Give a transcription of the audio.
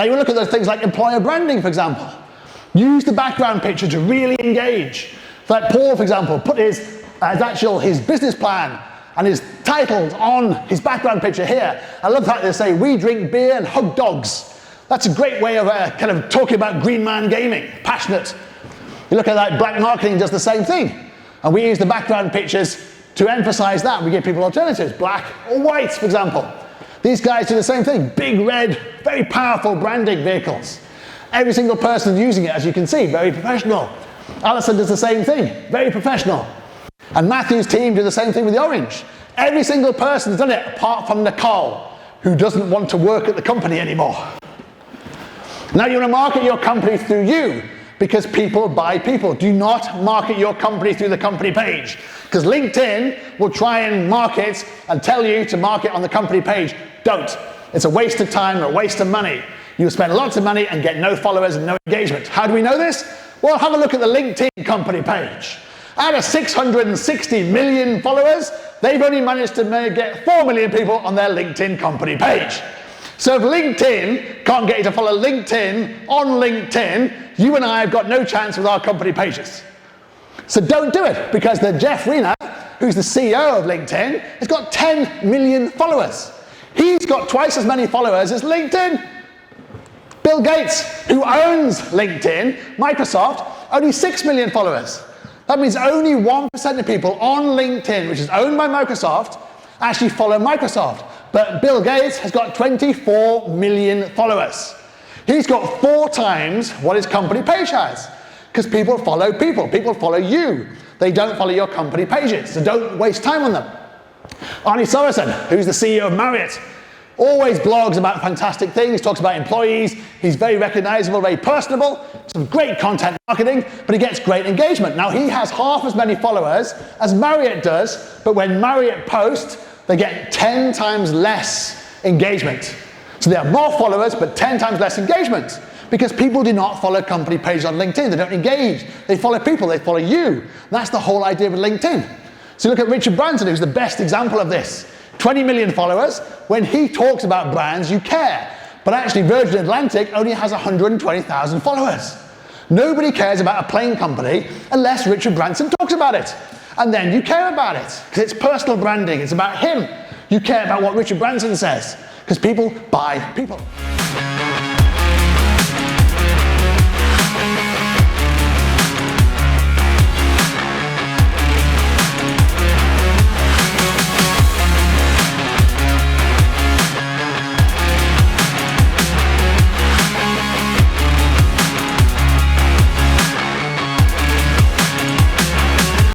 Now you look at those things like employer branding, for example. Use the background picture to really engage. Like Paul, for example, put his business plan and his titles on his background picture here. I love the fact they say, we drink beer and hug dogs. That's a great way of kind of talking about green man gaming, passionate. You look at that, black marketing does the same thing. And we use the background pictures to emphasize that. We give people alternatives, black or white, for example. These guys do the same thing, big red, very powerful branding vehicles. Every single person using it, as you can see, very professional. Alison does the same thing, very professional. And Matthew's team do the same thing with the orange. Every single person has done it, apart from Nicole, who doesn't want to work at the company anymore. Now you want to market your company through you, because people buy people. Do not market your company through the company page, because LinkedIn will try and market and tell you to market on the company page. Don't. It's a waste of time and a waste of money. You'll spend lots of money and get no followers and no engagement. How do we know this? Well, have a look at the LinkedIn company page. Out of 660 million followers, they've only managed to get 4 million people on their LinkedIn company page. So if LinkedIn can't get you to follow LinkedIn on LinkedIn, you and I have got no chance with our company pages. So don't do it, because the Jeff Rena, who's the CEO of LinkedIn, has got 10 million followers. He's got twice as many followers as LinkedIn. Bill Gates, who owns LinkedIn, Microsoft, only 6 million followers. That means only 1% of people on LinkedIn, which is owned by Microsoft, actually follow Microsoft. But Bill Gates has got 24 million followers. He's got 4 times what his company page has. Because people follow people. People follow you. They don't follow your company pages. So don't waste time on them. Arnie Sorensen, who's the CEO of Marriott, always blogs about fantastic things, talks about employees. He's very recognizable, very personable, some great content marketing, but he gets great engagement. Now, he has half as many followers as Marriott does, but when Marriott posts, they get 10 times less engagement. So they have more followers, but 10 times less engagement, because people do not follow company pages on LinkedIn. They don't engage. They follow people. They follow you. That's the whole idea of LinkedIn. So look at Richard Branson, who's the best example of this. 20 million followers. When he talks about brands, you care. But actually, Virgin Atlantic only has 120,000 followers. Nobody cares about a plane company unless Richard Branson talks about it. And then you care about it, because it's personal branding. It's about him. You care about what Richard Branson says, because people buy people.